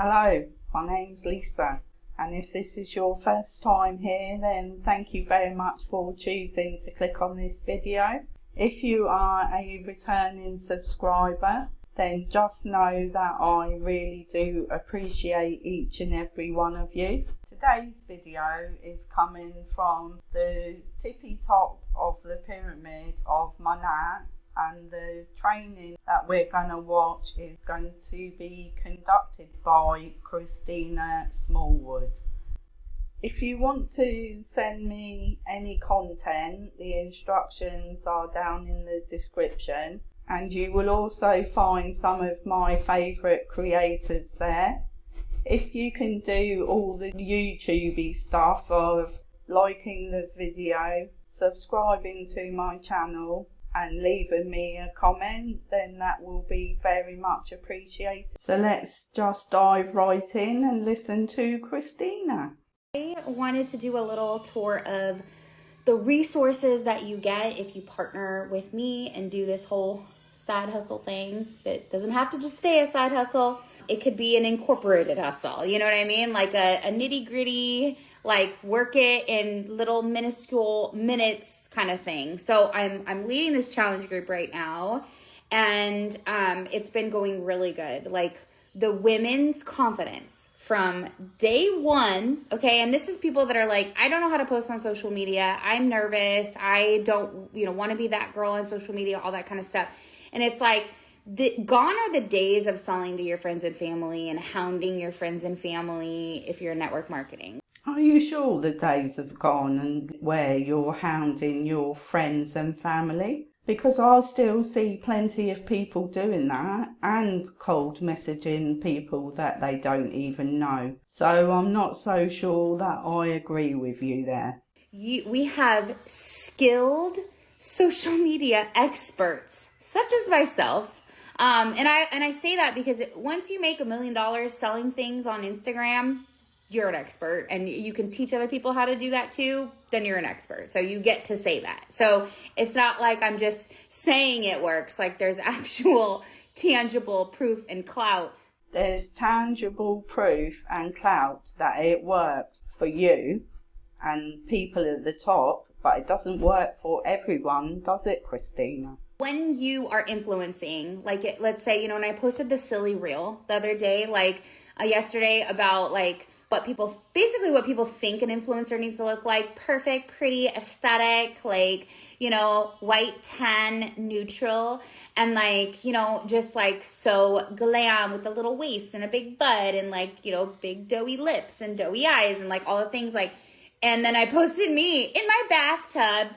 Hello, my name's Lisa, and if this is your first time here, then thank you very much for choosing to click on this video. If you are a returning subscriber, then just know that I really do appreciate each and every one of you. Today's video is coming from the tippy top of the pyramid of Monat, and the training that we're going to watch is going to be conducted by Christina Smallwood. If you want to send me any content, the instructions are down in the description, and you will also find some of my favourite creators there. If you can do all the YouTubey stuff of liking the video, subscribing to my channel, and leaving me a comment, then that will be very much appreciated. So let's just dive right in and listen to Christina. I wanted to do a little tour of the resources that you get if you partner with me and do this whole side hustle thing. That doesn't have to just stay a side hustle. It could be an incorporated hustle, you know what I mean? Like a nitty gritty, like work it in little minuscule minutes kind of thing. So I'm leading this challenge group right now, and it's been going really good. Like the women's confidence from day one, okay, and this is people that are like, I don't know how to post on social media, I'm nervous, I don't want to be that girl on social media, all that kind of stuff. And it's like, gone are the days of selling to your friends and family and hounding your friends and family if you're network marketing. Are you sure the days have gone and where you're hounding your friends and family? Because I still see plenty of people doing that and cold messaging people that they don't even know. So I'm not so sure that I agree with you there. We have skilled social media experts, such as myself. And I say that because once you make $1 million selling things on Instagram, you're an expert, and you can teach other people how to do that too, then you're an expert. So you get to say that. So it's not like I'm just saying it works. Like there's actual tangible proof and clout. There's tangible proof and clout that it works for you and people at the top, but it doesn't work for everyone, does it, Christina? When you are influencing, like let's say, when I posted the silly reel the other day, yesterday about what people think an influencer needs to look like: perfect, pretty, aesthetic, white, tan, neutral, and just so glam with a little waist and a big butt and big doughy lips and doughy eyes and all the things and then I posted me in my bathtub,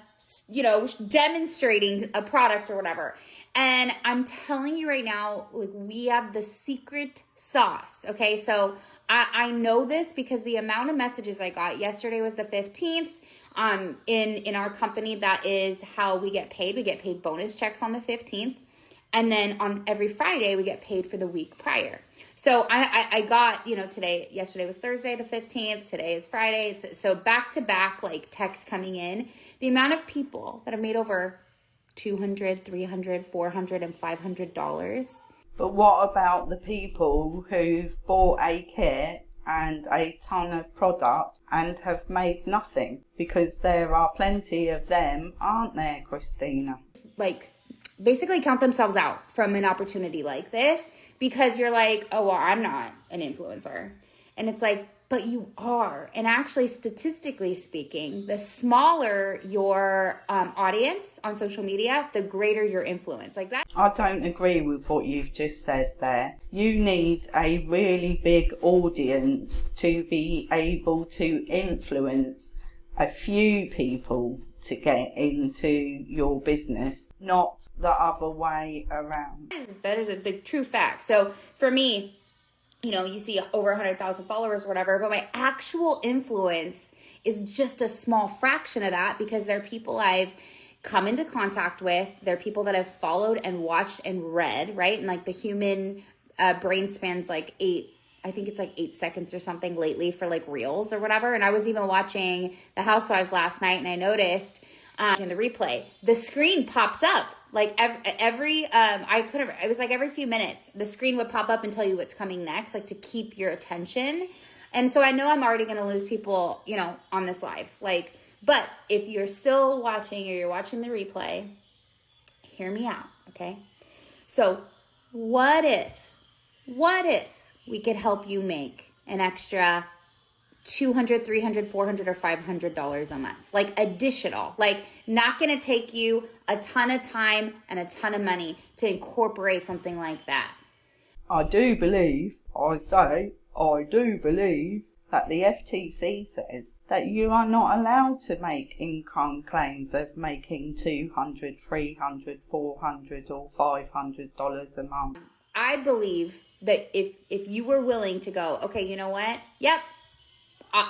demonstrating a product or whatever. And I'm telling you right now, we have the secret sauce. Okay. So I know this because the amount of messages I got yesterday was the 15th. In our company, that is how we get paid. We get paid bonus checks on the 15th. And then on every Friday, we get paid for the week prior. So I got, yesterday was Thursday, the 15th. Today is Friday. So back to back, texts coming in. The amount of people that have made over $200, $300, $400, and $500. But what about the people who've bought a kit and a ton of product and have made nothing? Because there are plenty of them, aren't there, Christina? Basically count themselves out from an opportunity like this because you're like, oh, well, I'm not an influencer. And it's like, but you are. And actually, statistically speaking, the smaller your audience on social media, the greater your influence. Like that. I don't agree with what you've just said there. You need a really big audience to be able to influence a few people to get into your business, not the other way around. That is the true fact. So for me, you see over 100,000 followers or whatever, but my actual influence is just a small fraction of that because they're people I've come into contact with. They're people that I've followed and watched and read, right? And the human brain spans 8 seconds or something lately for reels or whatever. And I was even watching The Housewives last night, and I noticed in the replay, the screen pops up Like it was like every few minutes, the screen would pop up and tell you what's coming next, like to keep your attention. And so I know I'm already going to lose people, you know, on this live. Like, but if you're still watching or you're watching the replay, hear me out, okay? So what if we could help you make an extra $200, $300, $400, or $500 a month, like additional, like not going to take you a ton of time and a ton of money to incorporate something like that. I do believe that the FTC says that you are not allowed to make income claims of making $200, $300, $400, or $500 a month. I believe that if you were willing to go, okay, you know what? Yep.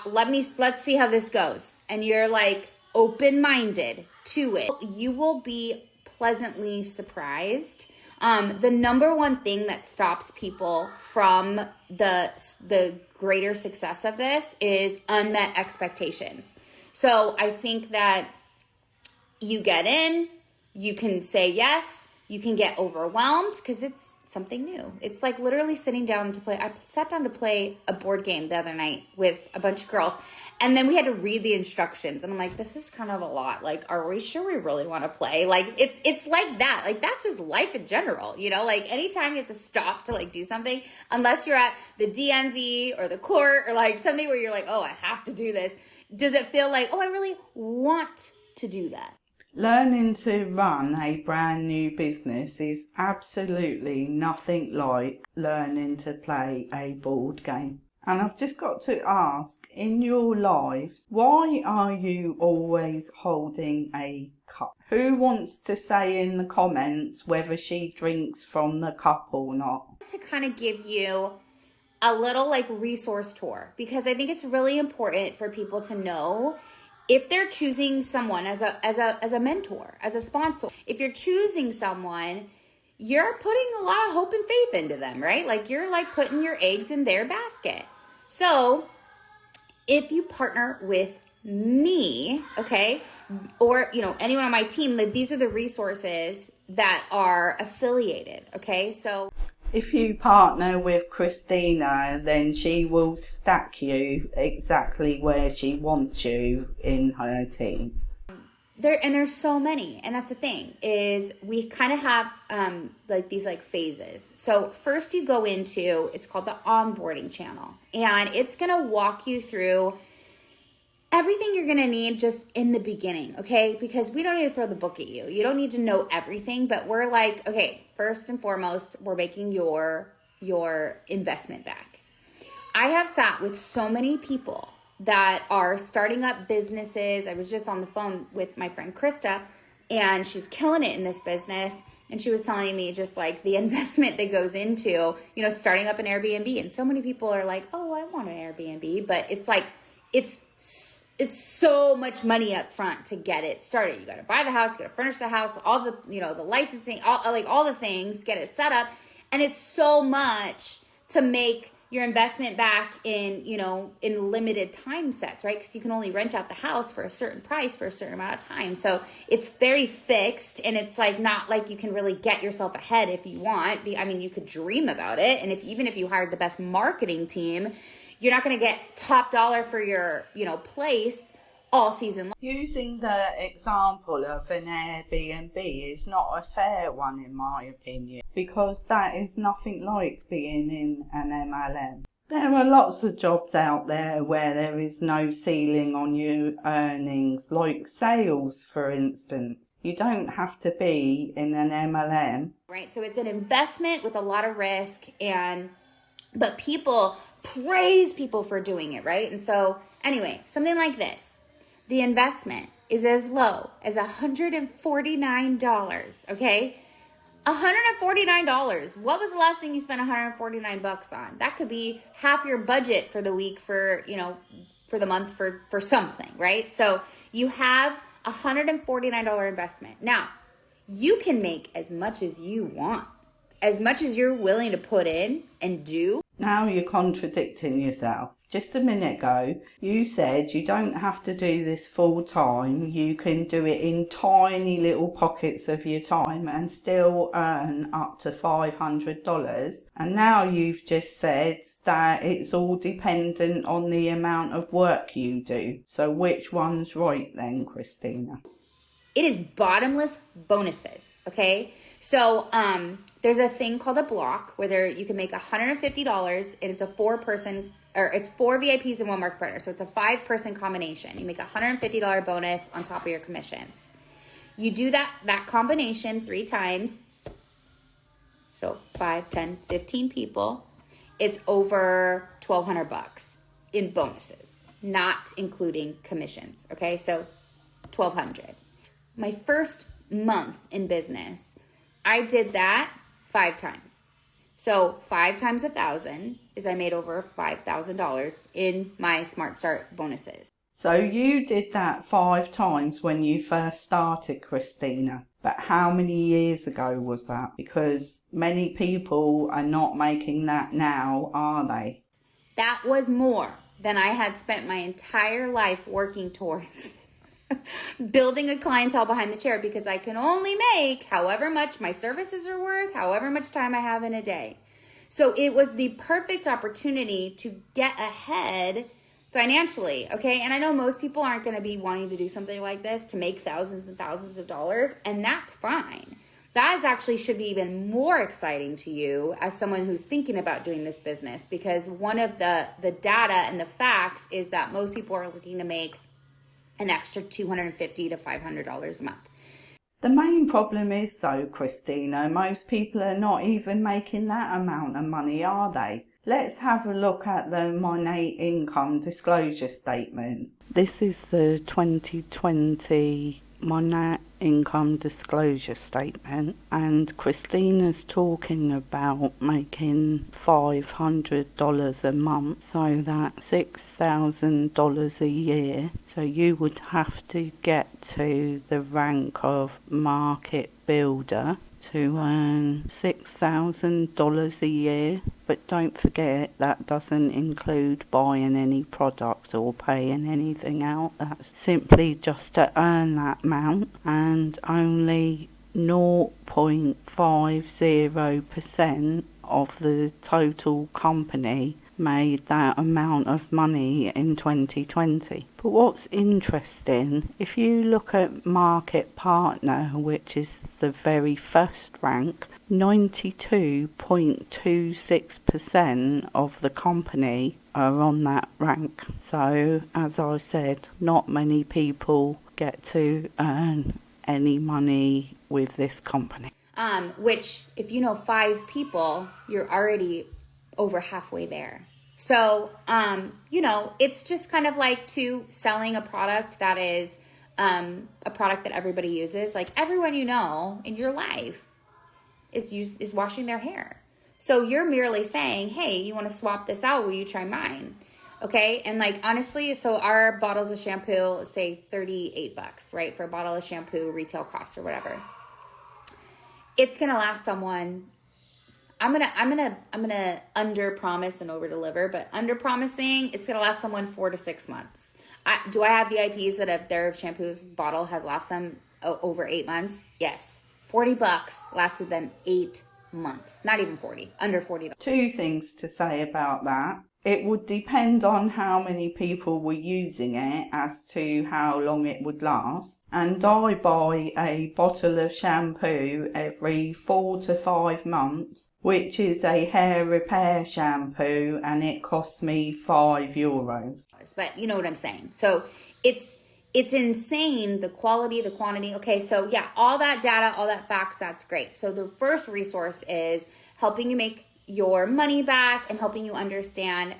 Let's see how this goes. And you're like open-minded to it. You will be pleasantly surprised. The number one thing that stops people from the greater success of this is unmet expectations. So I think that you get in, you can say yes, you can get overwhelmed because it's something new. It's like literally sitting down to play. I sat down to play a board game the other night with a bunch of girls, and then we had to read the instructions, and I'm like, this is kind of a lot. Like, are we sure we really want to play? Like, it's like that. Like, that's just life in general, you know? Like, anytime you have to stop to like do something, unless you're at the DMV or the court or like something where you're like, oh, I have to do this. Does it feel like, oh, I really want to do that? Learning to run a brand new business is absolutely nothing like learning to play a board game. And I've just got to ask, in your lives, why are you always holding a cup? Who wants to say in the comments whether she drinks from the cup or not? To kind of give you a little like resource tour, because I think it's really important for people to know if they're choosing someone as a mentor, as a sponsor. If you're choosing someone, you're putting a lot of hope and faith into them, right? Like you're like putting your eggs in their basket. So if you partner with me, okay, or, you know, anyone on my team, like these are the resources that are affiliated, okay? So if you partner with Christina, then she will stack you exactly where she wants you in her team. There's so many, and that's the thing, is we kind of have like these like phases. So first you go into, it's called the onboarding channel, and it's gonna walk you through everything you're gonna need just in the beginning, okay? Because we don't need to throw the book at you. You don't need to know everything, but we're like, okay, first and foremost, we're making your investment back. I have sat with so many people that are starting up businesses. I was just on the phone with my friend Krista, and she's killing it in this business. And she was telling me just like the investment that goes into, you know, starting up an Airbnb. And so many people are like, oh, I want an Airbnb, but it's like, it's so much money up front to get it started. You got to buy the house, you got to furnish the house, all the, you know, the licensing, all the things, get it set up. And it's so much to make your investment back in, you know, in limited time sets, right? Because you can only rent out the house for a certain price for a certain amount of time. So it's very fixed, and it's like not like you can really get yourself ahead if you want. I mean, you could dream about it. And even if you hired the best marketing team, you're not going to get top dollar for your, you know, place all season long. Using the example of an Airbnb is not a fair one in my opinion, because that is nothing like being in an MLM. There are lots of jobs out there where there is no ceiling on your earnings, like sales, for instance. You don't have to be in an MLM. Right, so it's an investment with a lot of risk, but people praise people for doing it, right? And so anyway, something like this. The investment is as low as $149, okay? $149. What was the last thing you spent $149 on? That could be half your budget for the week, for, you know, for the month, for something, right? So you have $149 investment. Now, you can make as much as you want, as much as you're willing to put in and do. Now you're contradicting yourself. just a minute ago, you said you don't have to do this full time. You can do it in tiny little pockets of your time and still earn up to $500. And now you've just said that it's all dependent on the amount of work you do. So which one's right then, Christina? It is bottomless bonuses, okay? So there's a thing called a block where you can make $150, and it's a it's 4 VIPs and 1 market partner. So it's a 5-person combination. You make a $150 bonus on top of your commissions. You do that combination 3 times. So 5, 10, 15 people. It's over $1,200 in bonuses, not including commissions, okay? So $1,200. My first month in business, I did that 5 times. So 5 times 1,000 is I made over $5,000 in my Smart Start bonuses. So you did that 5 times when you first started, Christina. But how many years ago was that? Because many people are not making that now, are they? That was more than I had spent my entire life working towards. Building a clientele behind the chair, because I can only make however much my services are worth, however much time I have in a day. So it was the perfect opportunity to get ahead financially, okay? And I know most people aren't going to be wanting to do something like this to make thousands and thousands of dollars, and that's fine. That is actually should be even more exciting to you as someone who's thinking about doing this business, because one of the data and the facts is that most people are looking to make an extra $250 to $500 a month. The main problem is though, Christina, most people are not even making that amount of money, are they? Let's have a look at the Monat income disclosure statement. This is the 2020 Monat income disclosure statement, and Christina's talking about making $500 a month, so that's $6,000 a year. So you would have to get to the rank of market builder to earn $6,000 a year, but don't forget that doesn't include buying any product or paying anything out. That's simply just to earn that amount, and only 0.50% of the total company made that amount of money in 2020. But what's interesting, if you look at market partner, which is the very first rank, 92.26% of the company are on that rank. So as I said, not many people get to earn any money with this company. Which if you know 5 people, you're already over halfway there. So, it's just kind of like selling a product that is a product that everybody uses. Like everyone you know in your life is washing their hair. So you're merely saying, hey, you want to swap this out? Will you try mine? Okay. And like, honestly, so our bottles of shampoo, say $38, right? For a bottle of shampoo, retail cost or whatever. It's going to last someone, I'm gonna under promise and over deliver, but under promising, it's gonna last someone 4 to 6 months. Do I have VIPs that their shampoo's bottle has lasted them over 8 months? Yes. $40 lasted them 8 months. Not even 40, under $40. 2 things to say about that. It would depend on how many people were using it as to how long it would last. And I buy a bottle of shampoo every 4 to 5 months, which is a hair repair shampoo, and it costs me €5. But you know what I'm saying. So it's insane, the quality, the quantity. Okay, so yeah, all that data, all that facts, that's great. So the first resource is helping you make your money back and helping you understand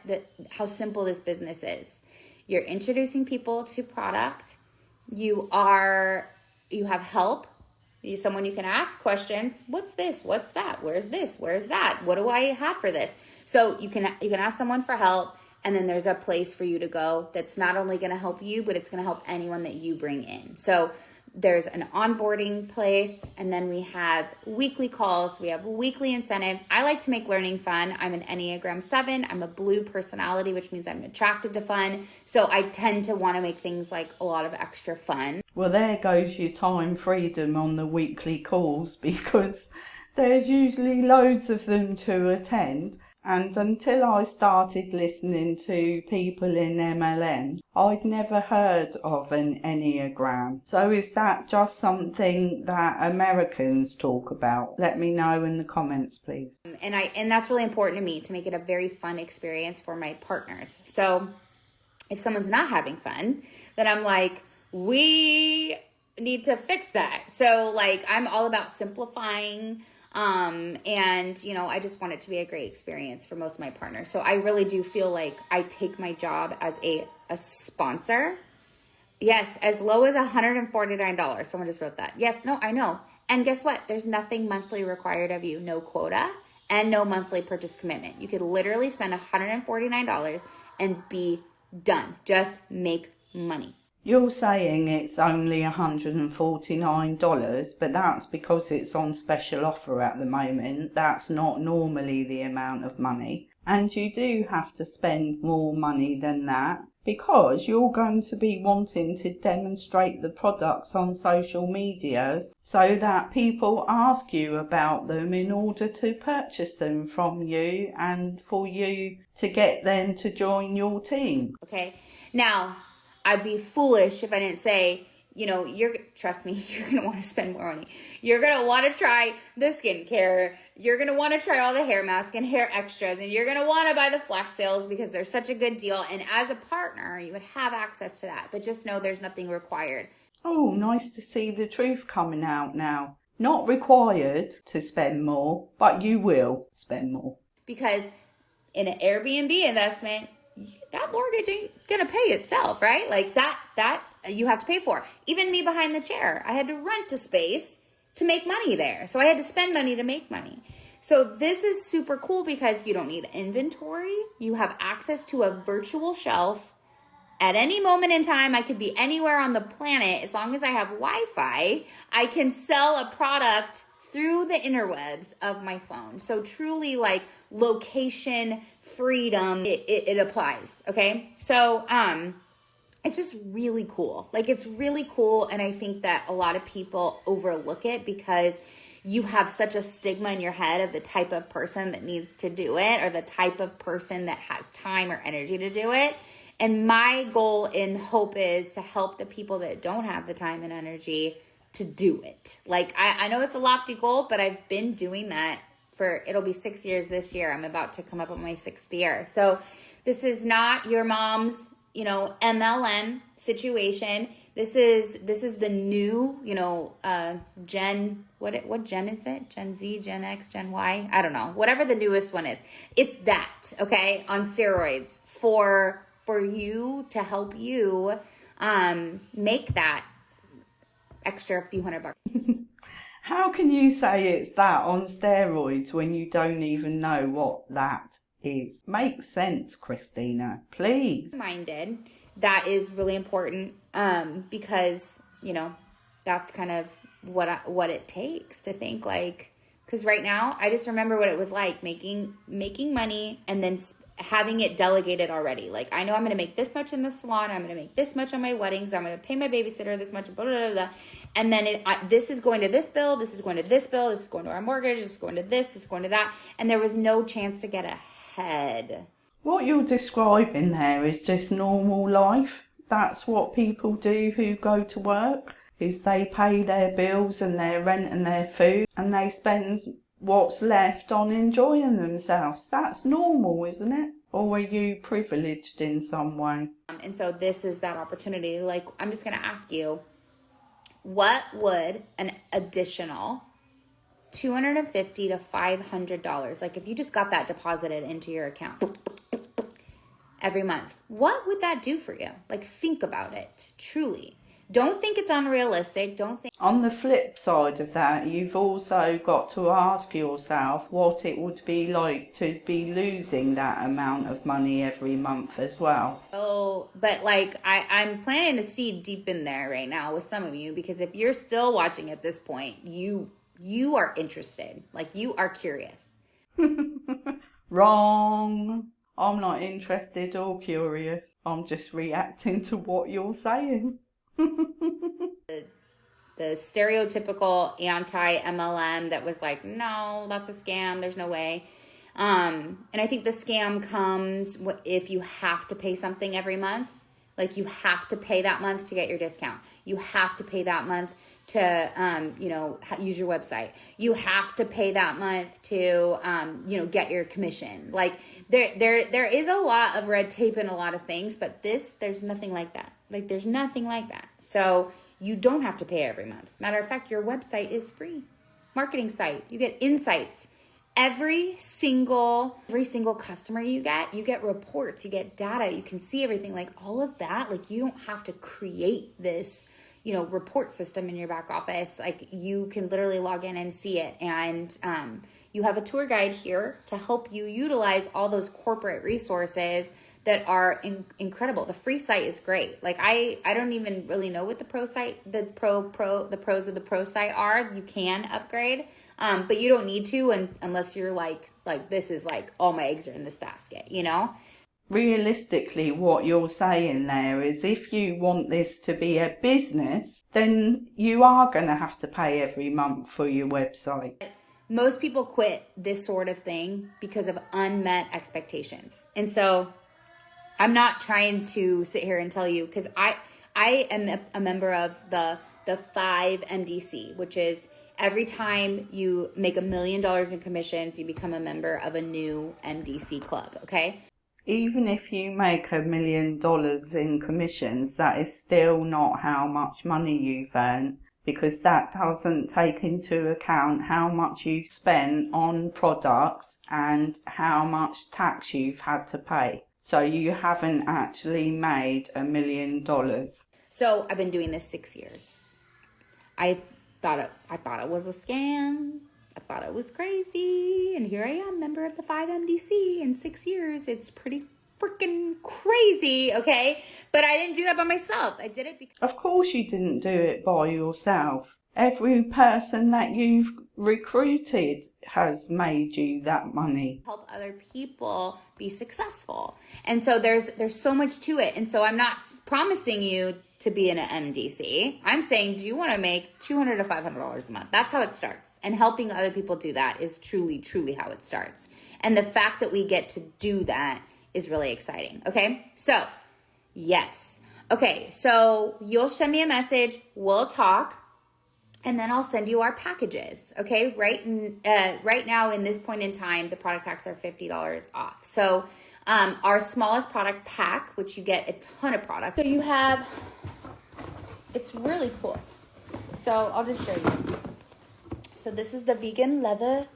how simple this business is. You're introducing people to product. You have help. You're someone you can ask questions. What's this? What's that? Where's this? Where's that? What do I have for this? So you can ask someone for help, and then there's a place for you to go that's not only going to help you, but it's going to help anyone that you bring in. So There's an onboarding place, and then we have weekly calls. We have weekly incentives. I like to make learning fun. I'm an Enneagram 7. I'm a blue personality, which means I'm attracted to fun. So I tend to want to make things like a lot of extra fun. Well, there goes your time freedom on the weekly calls, because there's usually loads of them to attend. And until I started listening to people in MLM, I'd never heard of an Enneagram. So is that just something that Americans talk about? Let me know in the comments, please. And that's really important to me, to make it a very fun experience for my partners. So if someone's not having fun, then I'm like, we need to fix that. So like, I'm all about simplifying. And you know, I just want it to be a great experience for most of my partners. So I really do feel like I take my job as a sponsor. Yes, as low as $149. Someone just wrote that. Yes, no, I know. And guess what? There's nothing monthly required of you. No quota and no monthly purchase commitment. You could literally spend $149 and be done. Just make money. You're saying it's only $149, but that's because it's on special offer at the moment. That's not normally the amount of money. And you do have to spend more money than that, because you're going to be wanting to demonstrate the products on social media so that people ask you about them in order to purchase them from you and for you to get them to join your team. Okay. Now, I'd be foolish if I didn't say, you know, trust me, you're going to want to spend more money. You're going to want to try the skincare. You're going to want to try all the hair masks and hair extras. And you're going to want to buy the flash sales because they're such a good deal. And as a partner, you would have access to that. But just know there's nothing required. Oh, nice to see the truth coming out now. Not required to spend more, but you will spend more. Because in an Airbnb investment, that mortgage ain't gonna pay itself, right? Like that you have to pay for. Even me behind the chair, I had to rent a space to make money there. So I had to spend money to make money. So this is super cool because you don't need inventory. You have access to a virtual shelf. At any moment in time, I could be anywhere on the planet. As long as I have Wi-Fi, I can sell a product through the interwebs of my phone. So truly like location freedom, it applies. Okay. So, it's just really cool. Like it's really cool. And I think that a lot of people overlook it because you have such a stigma in your head of the type of person that needs to do it or the type of person that has time or energy to do it. And my goal and hope is to help the people that don't have the time and energy to do it. Like, I know it's a lofty goal, but I've been doing that it'll be 6 years this year. I'm about to come up on my 6th year. So this is not your mom's, MLM situation. This is the new, Gen, what Gen is it? Gen Z, Gen X, Gen Y? I don't know. Whatever the newest one is. It's that, okay, on steroids for you to help you make that extra few $100. How can you say it's that on steroids when you don't even know what that is? Makes sense, Christina, please. Minded. That is really important because, that's kind of what it takes to think like, because right now I just remember what it was like making money and then having it delegated already. Like, I know I'm going to make this much in the salon. I'm going to make this much on my weddings. I'm going to pay my babysitter this much, blah, blah, blah, blah. And then this is going to this bill. This is going to this bill. This is going to our mortgage. This is going to this is going to that. And there was no chance to get ahead. What you're describing there is just normal life. That's what people do who go to work, is they pay their bills and their rent and their food, and they spend what's left on enjoying themselves. That's normal, isn't it? Or are you privileged in some way? And so this is that opportunity. Like, I'm just going to ask you, what would an additional $250 to $500, like if you just got that deposited into your account every month, what would that do for you? Like, think about it, truly. Don't think it's unrealistic. Don't think. On the flip side of that, you've also got to ask yourself what it would be like to be losing that amount of money every month as well. Oh, but like I'm planting a seed deep in there right now with some of you, because if you're still watching at this point, you are interested. Like, you are curious. Wrong. I'm not interested or curious. I'm just reacting to what you're saying. The stereotypical anti-MLM that was like, no, that's a scam. There's no way. And I think the scam comes if you have to pay something every month. Like, you have to pay that month to get your discount. You have to pay that month to, use your website. You have to pay that month to, get your commission. Like, there is a lot of red tape and a lot of things, but there's nothing like that. Like, there's nothing like that. So you don't have to pay every month. Matter of fact, your website is free. Marketing site. You get insights. Every single customer you get reports, you get data, you can see everything, like all of that. Like, you don't have to create this, report system in your back office. Like, you can literally log in and see it. And you have a tour guide here to help you utilize all those corporate resources that are incredible. The free site is great. Like, I don't even really know what the pros of the pro site are. You can upgrade, but you don't need to unless you're like this is like all my eggs are in this basket, Realistically, what you're saying there is, if you want this to be a business, then you are going to have to pay every month for your website. Most people quit this sort of thing because of unmet expectations. And so I'm not trying to sit here and tell you, because I am a member of the 5 MDC, which is every time you make $1 million in commissions, you become a member of a new MDC club, okay? Even if you make $1 million in commissions, that is still not how much money you've earned, because that doesn't take into account how much you've spent on products and how much tax you've had to pay. So you haven't actually made $1 million. So I've been doing this 6 years. I thought it was a scam. I thought it was crazy. And here I am, member of the 5 MDC in 6 years. It's pretty freaking crazy, okay? But I didn't do that by myself. I did it because... Of course you didn't do it by yourself. Every person that you've recruited has made you that money. Help other people be successful. And so there's so much to it. And so I'm not promising you to be in an MDC. I'm saying, do you want to make $200 to $500 a month? That's how it starts. And helping other people do that is truly, truly how it starts. And the fact that we get to do that is really exciting. Okay. So yes. Okay. So you'll send me a message. We'll talk. And then I'll send you our packages, okay? Right now, in this point in time, the product packs are $50 off. So our smallest product pack, which you get a ton of products. So you have, it's really cool. So I'll just show you. So this is the vegan leather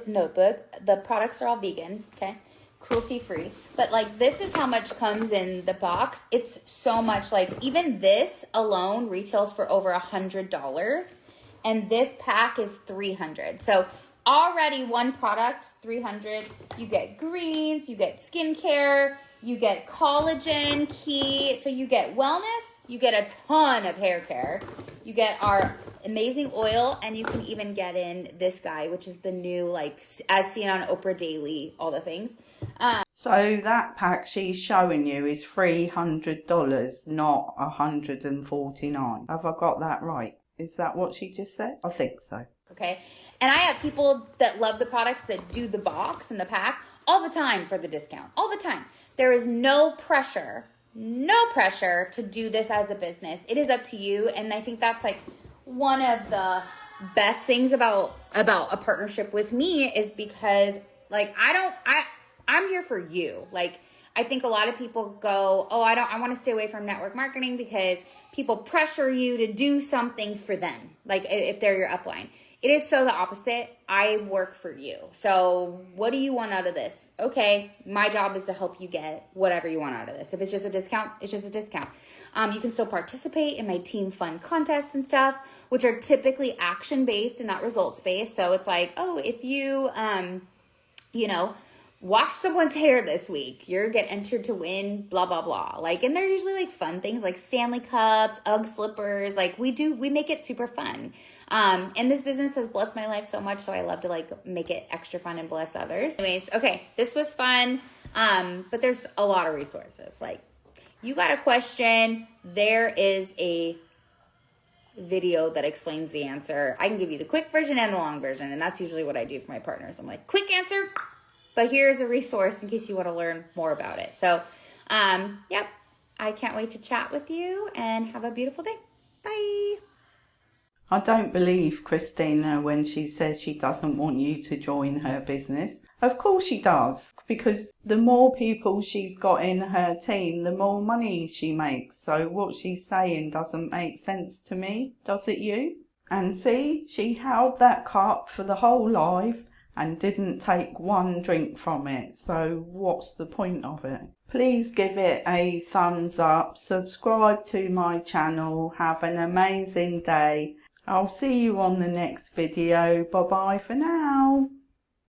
notebook. The products are all vegan, okay? Cruelty-free. But like, this is how much comes in the box. It's so much. Like, even this alone retails for over $100. And this pack is $300. So already one product, $300. You get greens, you get skincare, you get collagen, key. So you get wellness, you get a ton of hair care. You get our amazing oil, and you can even get in this guy, which is the new, like, as seen on Oprah Daily, all the things. So that pack she's showing you is $300, not $149. Have I got that right? Is that what she just said? I think so. Okay. And I have people that love the products that do the box and the pack all the time for the discount. All the time. There is no pressure to do this as a business. It is up to you. And I think that's like one of the best things about a partnership with me, is because like I'm here for you. Like, I think a lot of people go, oh, I want to stay away from network marketing because people pressure you to do something for them. Like if they're your upline. It is so the opposite. I work for you. So what do you want out of this? Okay, my job is to help you get whatever you want out of this. If it's just a discount, it's just a discount. You can still participate in my team fun contests and stuff, which are typically action-based and not results-based. So it's like, oh, if you, wash someone's hair this week, you're get entered to win blah blah blah. Like, and they're usually like fun things like Stanley Cups, UGG slippers. Like we make it super fun. And this business has blessed my life so much, so I love to like make it extra fun and bless others. Anyways, okay, this was fun. But there's a lot of resources. Like, you got a question, there is a video that explains the answer. I can give you the quick version and the long version, and that's usually what I do for my partners. I'm like, quick answer, but here's a resource in case you want to learn more about it. So, yep, I can't wait to chat with you, and have a beautiful day. Bye. I don't believe Christina when she says she doesn't want you to join her business. Of course she does, because the more people she's got in her team, the more money she makes. So what she's saying doesn't make sense to me, does it you? And see, she held that cup for the whole live and didn't take one drink from it. So what's the point of it? Please give it a thumbs up, subscribe to my channel, have an amazing day. I'll see you on the next video. Bye bye for now.